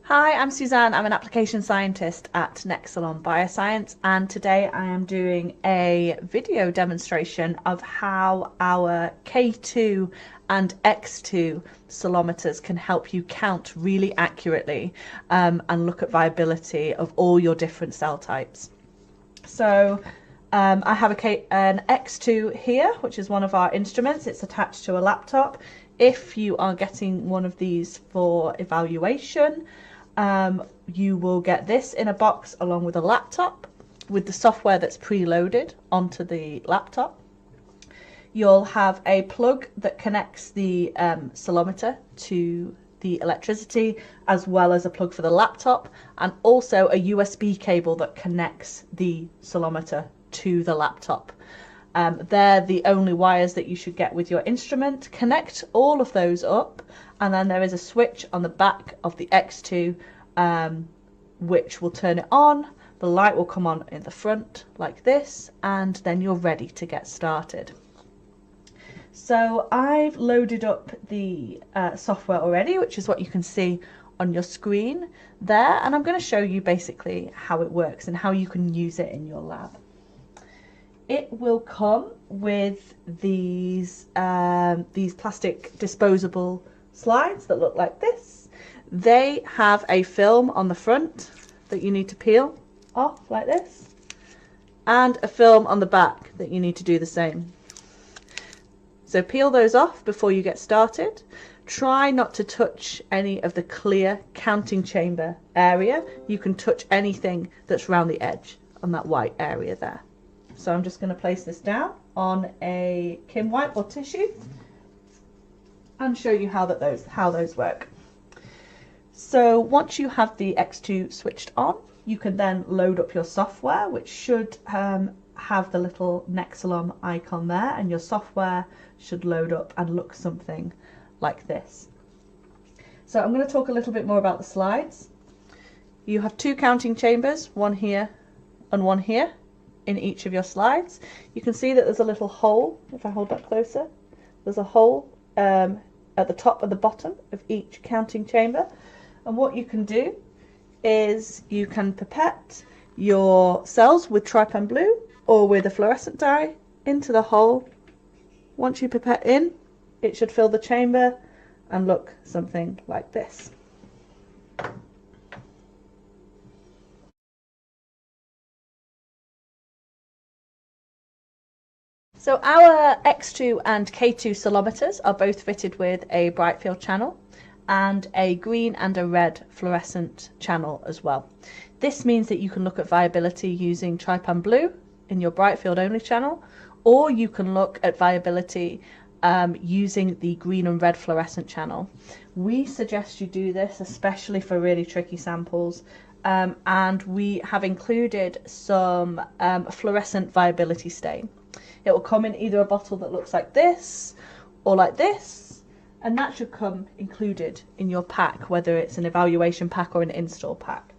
Hi, I'm Suzanne. I'm an application scientist at Nexcelom Bioscience, and today I am doing a video demonstration of how our K2 and X2 cellometers can help you count really accurately and look at viability of all your different cell types. So I have an X2 here, which is one of our instruments. It's attached to a laptop. If you are getting one of these for evaluation, you will get this in a box along with a laptop with the software that's preloaded onto the laptop. You'll have a plug that connects the cellometer to the electricity, as well as a plug for the laptop, and also a USB cable that connects the cellometer to the laptop. They're the only wires that you should get with your instrument. Connect all of those up, and then there is a switch on the back of the X2 which will turn it on. The light will come on in the front like this, and then you're ready to get started. So I've loaded up the software already, which is what you can see on your screen there, and I'm going to show you basically how it works and how you can use it in your lab. It will come with these plastic disposable slides that look like this. They have a film on the front that you need to peel off like this, and a film on the back that you need to do the same. So peel those off before you get started. Try not to touch any of the clear counting chamber area. You can touch anything that's around the edge on that white area there. So I'm just going to place this down on a Kim wipe or tissue and show you how those work. So once you have the X2 switched on, you can then load up your software, which should have the little Nexcelom icon there, and your software should load up and look something like this. So I'm going to talk a little bit more about the slides. You have two counting chambers, one here and one here, in each of your slides. You can see that there's a little hole. If I hold that closer, there's a hole at the top and the bottom of each counting chamber, and what you can do is you can pipette your cells with trypan blue or with a fluorescent dye into the hole. Once you pipette in, it should fill the chamber and look something like this. So our X2 and K2 cellometers are both fitted with a bright field channel and a green and a red fluorescent channel as well. This means that you can look at viability using trypan blue in your bright field only channel, or you can look at viability using the green and red fluorescent channel. We suggest you do this especially for really tricky samples, and we have included some fluorescent viability stain. It will come in either a bottle that looks like this or like this, and that should come included in your pack, whether it's an evaluation pack or an install pack.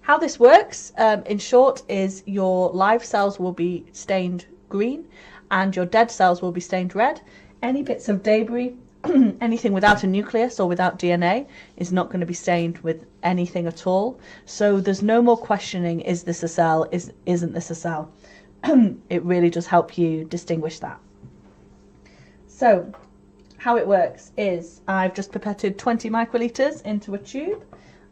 How this works, in short, is your live cells will be stained green and your dead cells will be stained red. Any bits of debris, anything without a nucleus or without DNA, is not going to be stained with anything at all. So there's no more questioning, is this a cell, isn't this a cell? It really does help you distinguish that. So how it works is I've just pipetted 20 microliters into a tube.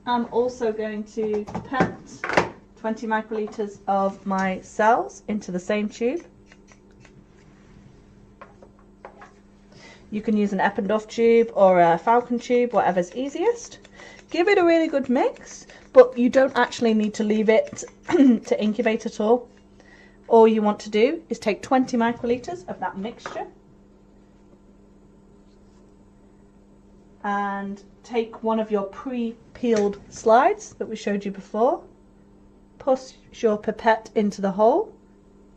I'm also going to pipette 20 microliters of my cells into the same tube. You can use an Eppendorf tube or a Falcon tube, whatever's easiest. Give it a really good mix, but you don't actually need to leave it to incubate at all. All you want to do is take 20 microliters of that mixture and take one of your pre-peeled slides that we showed you before, push your pipette into the hole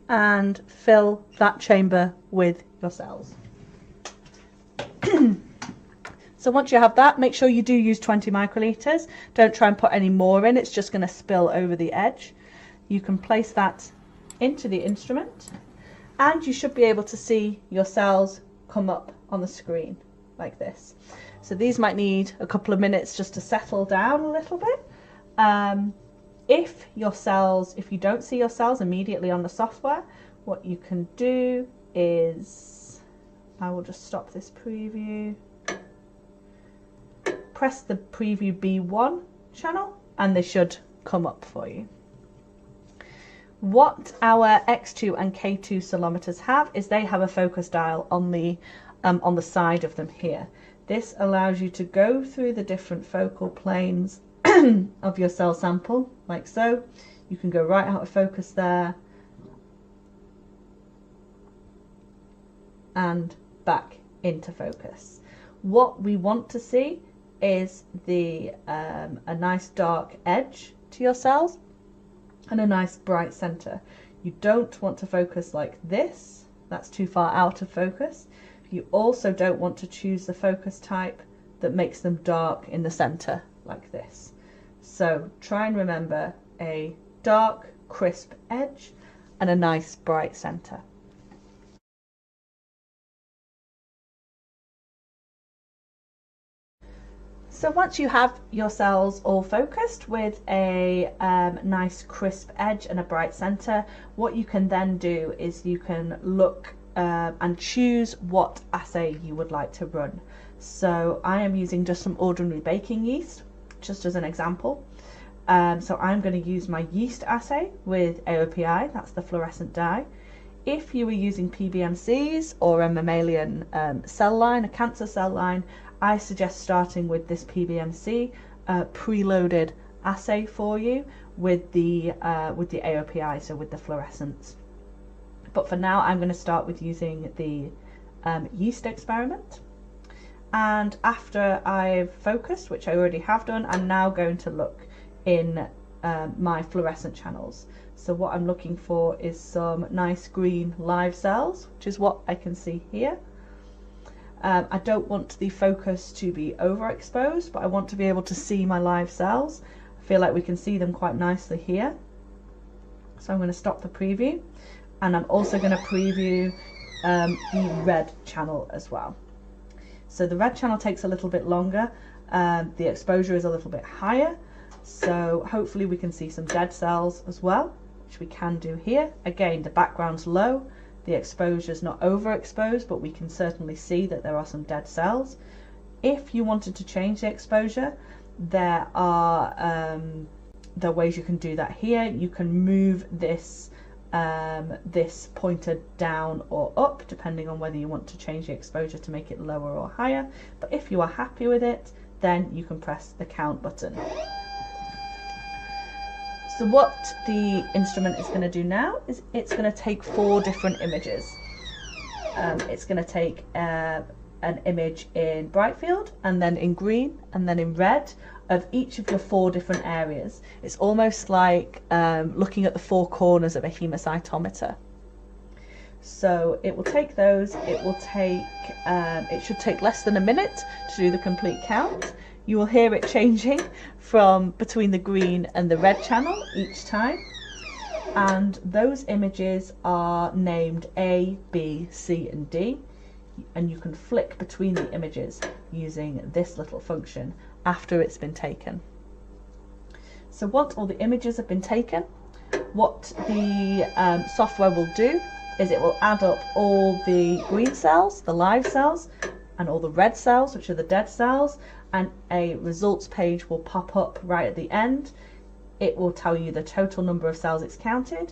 and fill that chamber with your cells. So once you have that, make sure you do use 20 microliters. Don't try and put any more in, it's just going to spill over the edge. You can place that into the instrument and you should be able to see your cells come up on the screen like this. So these might need a couple of minutes just to settle down a little bit. If you don't see your cells immediately on the software, what you can do is, I will just stop this preview, press the preview B1 channel, and they should come up for you. What our X2 and K2 cellometers have is they have a focus dial on the side of them here. This allows you to go through the different focal planes of your cell sample, like so. You can go right out of focus there and back into focus. What we want to see is a nice dark edge to your cells and a nice bright center. You don't want to focus like this, that's too far out of focus. You also don't want to choose the focus type that makes them dark in the center like this. So try and remember a dark, crisp edge and a nice bright center. So once you have your cells all focused with a nice crisp edge and a bright center, what you can then do is you can look and choose what assay you would like to run. So I am using just some ordinary baking yeast, just as an example. So I'm going to use my yeast assay with AOPI, that's the fluorescent dye. If you were using PBMCs or a mammalian cell line, a cancer cell line, I suggest starting with this PBMC preloaded assay for you with the AOPI, so with the fluorescence. But for now, I'm going to start with using the yeast experiment. And after I've focused, which I already have done, I'm now going to look in my fluorescent channels. So what I'm looking for is some nice green live cells, which is what I can see here. I don't want the focus to be overexposed, but I want to be able to see my live cells. I feel like we can see them quite nicely here. So I'm going to stop the preview, and I'm also going to preview the red channel as well. So the red channel takes a little bit longer, the exposure is a little bit higher, so hopefully we can see some dead cells as well, which we can do here. Again, the background's low, the exposure is not overexposed, but we can certainly see that there are some dead cells. If you wanted to change the exposure, there are ways you can do that here. You can move this this pointer down or up, depending on whether you want to change the exposure to make it lower or higher. But if you are happy with it, then you can press the count button. So what the instrument is going to do now is it's going to take 4 different images. It's going to take an image in bright field, and then in green, and then in red, of each of your 4 different areas. It's almost like looking at the 4 corners of a hemocytometer. So it will take those, it should take less than a minute to do the complete count. You will hear it changing from between the green and the red channel each time. And those images are named A, B, C, and D. And you can flick between the images using this little function after it's been taken. So once all the images have been taken, what the software will do is it will add up all the green cells, the live cells, and all the red cells, which are the dead cells, and a results page will pop up right at the end. It will tell you the total number of cells it's counted,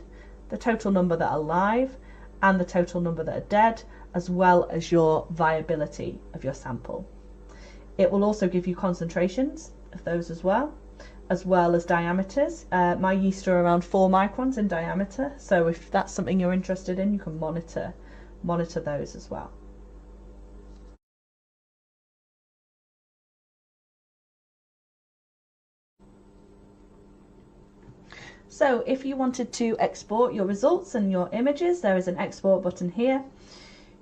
the total number that are live, and the total number that are dead, as well as your viability of your sample. It will also give you concentrations of those as well as diameters. My yeast are around 4 microns in diameter, so if that's something you're interested in, you can monitor those as well. So if you wanted to export your results and your images, there is an export button here.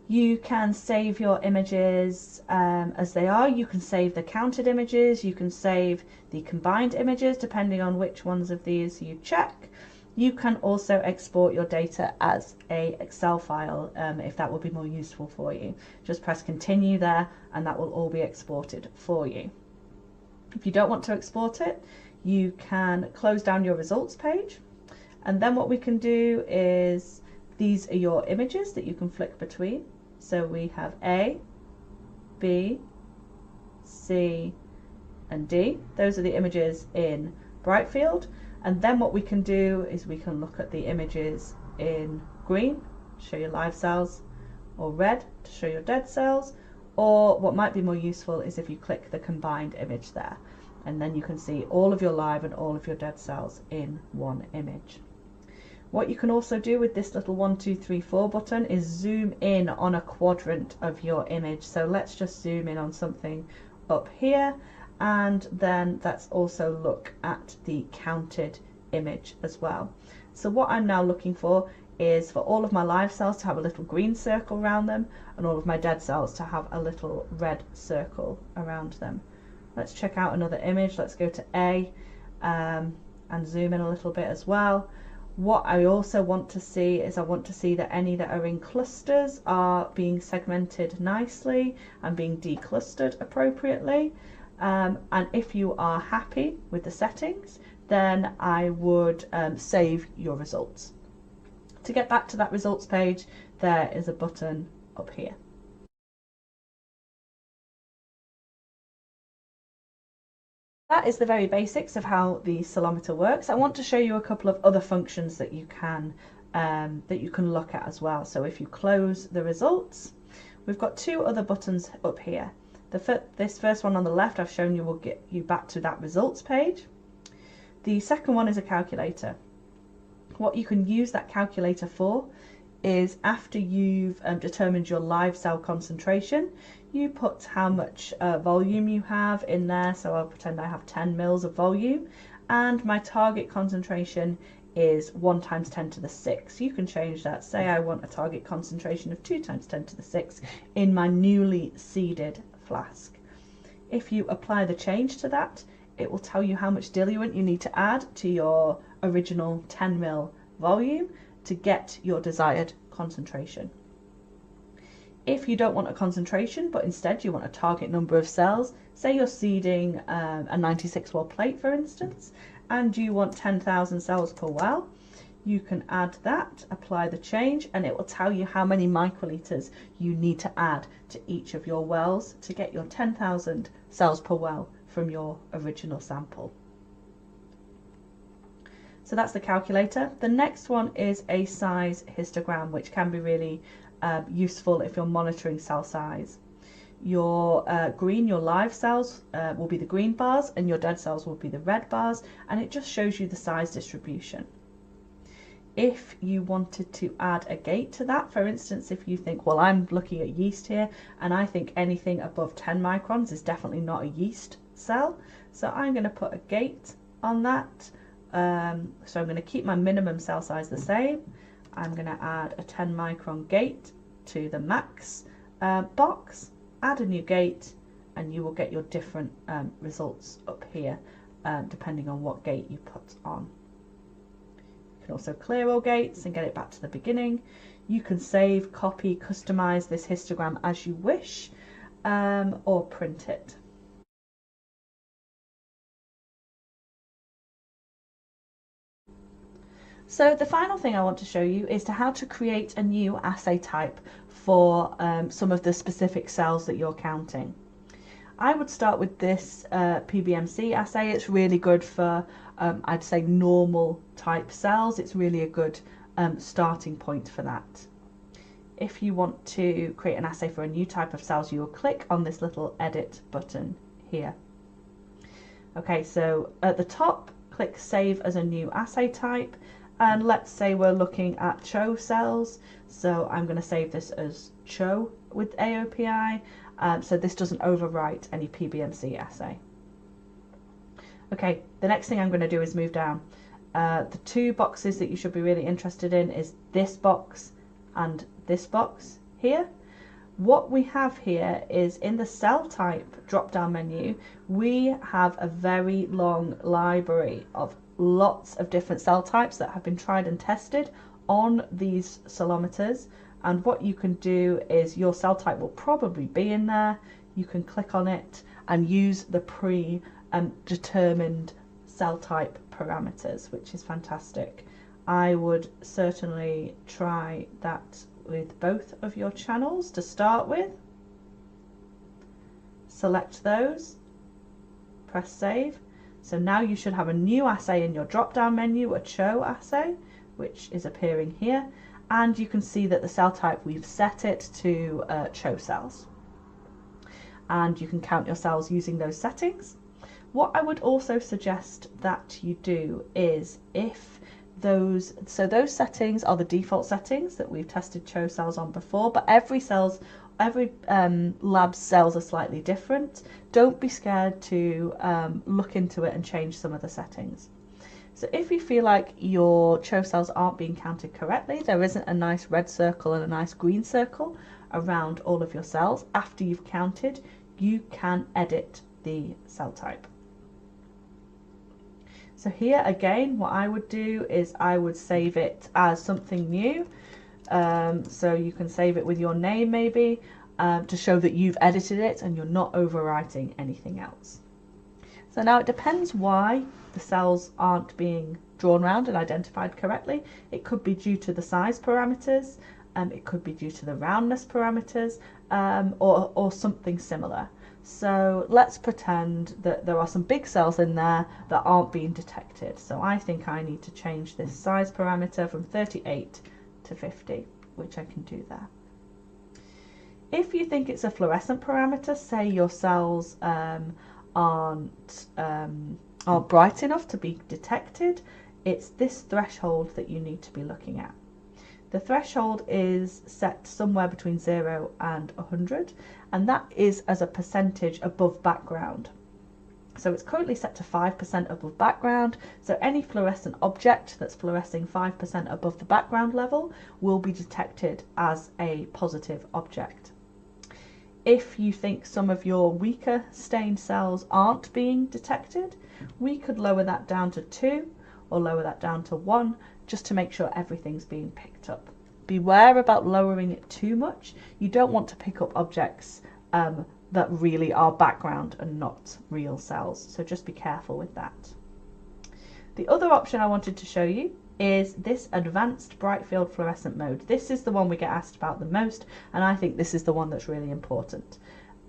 You can save your images as they are. You can save the counted images, you can save the combined images depending on which ones of these you check. You can also export your data as a Excel file if that would be more useful for you. Just press continue there and that will all be exported for you. If you don't want to export it, you can close down your results page, and then what we can do is, these are your images that you can flick between. So we have A, B, C and D. Those are the images in Brightfield. And then what we can do is we can look at the images in green to show your live cells, or red to show your dead cells, or what might be more useful is if you click the combined image there, and then you can see all of your live and all of your dead cells in one image. What you can also do with this little 1, 2, 3, 4 button is zoom in on a quadrant of your image. So let's just zoom in on something up here, and then let's also look at the counted image as well. So what I'm now looking for is for all of my live cells to have a little green circle around them, and all of my dead cells to have a little red circle around them. Let's check out another image. Let's go to A and zoom in a little bit as well. What I also want to see is I want to see that any that are in clusters are being segmented nicely and being declustered appropriately. And if you are happy with the settings, then I would save your results. To get back to that results page, there is a button up here. That is the very basics of how the Cellometer works. I want to show you a couple of other functions that you can look at as well. So if you close the results, we've got two other buttons up here. This first one on the left I've shown you will get you back to that results page. The second one is a calculator. What you can use that calculator for is after you've determined your live cell concentration, you put how much volume you have in there. So I'll pretend I have 10 mils of volume, and my target concentration is 1 times 10 to the 6. You can change that. Say I want a target concentration of 2 times 10 to the 6 in my newly seeded flask. If you apply the change to that, it will tell you how much diluent you need to add to your original 10 ml volume to get your desired concentration. If you don't want a concentration, but instead you want a target number of cells, say you're seeding a 96 well plate for instance, and you want 10,000 cells per well, you can add that, apply the change, and it will tell you how many microliters you need to add to each of your wells to get your 10,000 cells per well from your original sample. So that's the calculator. The next one is a size histogram, which can be really useful if you're monitoring cell size. Your green, your live cells will be the green bars, and your dead cells will be the red bars, and it just shows you the size distribution. If you wanted to add a gate to that, for instance, if you think, well, I'm looking at yeast here, and I think anything above 10 microns is definitely not a yeast cell, so I'm going to put a gate on that. So I'm going to keep my minimum cell size the same. I'm going to add a 10 micron gate to the max box, add a new gate, and you will get your different results up here depending on what gate you put on. You can also clear all gates and get it back to the beginning. You can save, copy, customize this histogram as you wish, or print it. So the final thing I want to show you is how to create a new assay type for some of the specific cells that you're counting. I would start with this PBMC assay. It's really good for, I'd say, normal type cells. It's really a good starting point for that. If you want to create an assay for a new type of cells, you will click on this little edit button here. Okay, so at the top, click Save as a new assay type. And let's say we're looking at CHO cells, so I'm going to save this as CHO with AOPI, so this doesn't overwrite any PBMC assay. Okay, the next thing I'm going to do is move down. The two boxes that you should be really interested in is this box and this box here. What we have here is in the cell type drop down menu, we have a very long library of lots of different cell types that have been tried and tested on these cellometers, and what you can do is your cell type will probably be in there. You can click on it and use the determined cell type parameters, which is fantastic. I would certainly try that with both of your channels to start with. Select those, press save. So now you should have a new assay in your drop down menu, a CHO assay, which is appearing here, and you can see that the cell type, we've set it to CHO cells, and you can count your cells using those settings. What I would also suggest that you do is, if those settings are the default settings that we've tested CHO cells on before, but every lab's cells are slightly different. Don't be scared to look into it and change some of the settings. So if you feel like your CHO cells aren't being counted correctly, there isn't a nice red circle and a nice green circle around all of your cells after you've counted, you can edit the cell type. So here again, what I would do is I would save it as something new. So you can save it with your name maybe, to show that you've edited it and you're not overwriting anything else. So now it depends why the cells aren't being drawn around and identified correctly. It could be due to the size parameters, it could be due to the roundness parameters, or something similar. So let's pretend that there are some big cells in there that aren't being detected. So I think I need to change this size parameter from 38 to 50, which I can do there. If you think it's a fluorescent parameter, say your cells aren't bright enough to be detected, it's this threshold that you need to be looking at. The threshold is set somewhere between 0 and 100, and that is as a percentage above background. So it's currently set to 5% above background, so any fluorescent object that's fluorescing 5% above the background level will be detected as a positive object. If you think some of your weaker stained cells aren't being detected, we could lower that down to 2 or lower that down to 1, just to make sure everything's being picked up. Beware about lowering it too much. You don't want to pick up objects that really are background and not real cells, so just be careful with that. The other option I wanted to show you is this advanced bright field fluorescent mode. This is the one we get asked about the most, and I think this is the one that's really important.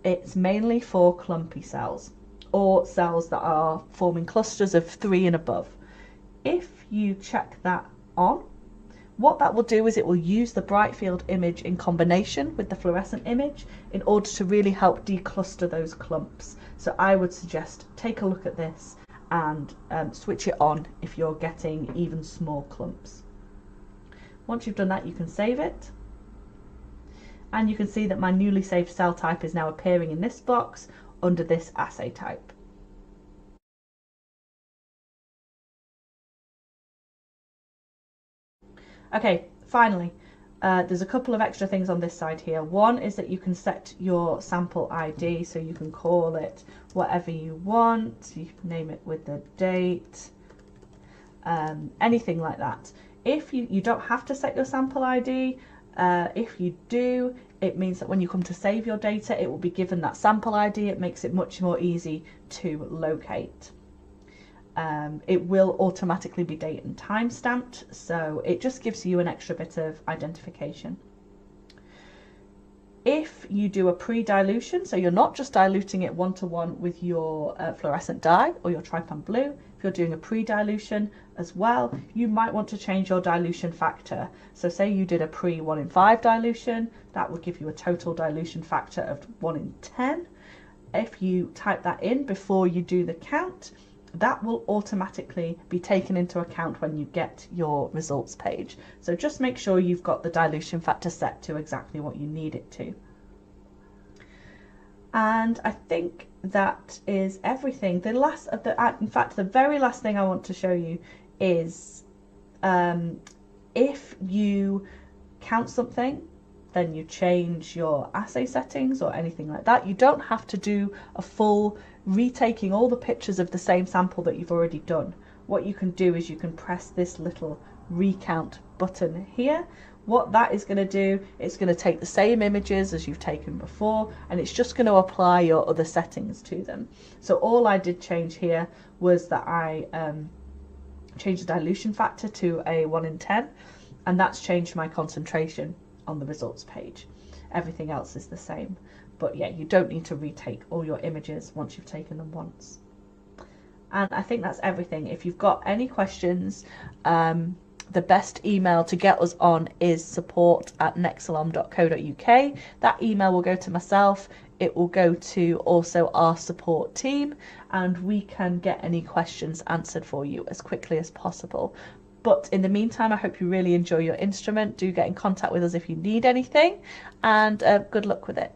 It's mainly for clumpy cells, or cells that are forming clusters of 3 and above. If you check that on, what that will do is it will use the bright field image in combination with the fluorescent image in order to really help decluster those clumps. So I would suggest take a look at this and switch it on if you're getting even small clumps. Once you've done that, you can save it, and you can see that my newly saved cell type is now appearing in this box under this assay type. Okay, finally, there's a couple of extra things on this side here. One is that you can set your sample ID, so you can call it whatever you want. You can name it with the date, anything like that. If you don't have to set your sample ID. If you do, it means that when you come to save your data, it will be given that sample ID. It makes it much more easy to locate. It will automatically be date and time stamped, so it just gives you an extra bit of identification. If you do a pre-dilution, so you're not just diluting it 1-to-1 with your fluorescent dye or your trypan blue, if you're doing a pre-dilution as well, you might want to change your dilution factor. So say you did a pre-1 in 5 dilution, that would give you a total dilution factor of 1 in 10. If you type that in before you do the count, that will automatically be taken into account when you get your results page. So just make sure you've got the dilution factor set to exactly what you need it to. And I think that is everything. In fact, the very last thing I want to show you is if you count something, then you change your assay settings or anything like that. You don't have to do a full retaking all the pictures of the same sample that you've already done. what you can do is you can press this little recount button here. What that is going to do, it's going to take the same images as you've taken before, and it's just going to apply your other settings to them. So all I did change here was that I changed the dilution factor to a 1 in 10, and that's changed my concentration on the results page. Everything else is the same. But yeah, you don't need to retake all your images once you've taken them once. And I think that's everything. If you've got any questions, the best email to get us on is support@nexcelom.co.uk. That email will go to myself. It will go to also our support team, and we can get any questions answered for you as quickly as possible. But in the meantime, I hope you really enjoy your instrument. Do get in contact with us if you need anything, and good luck with it.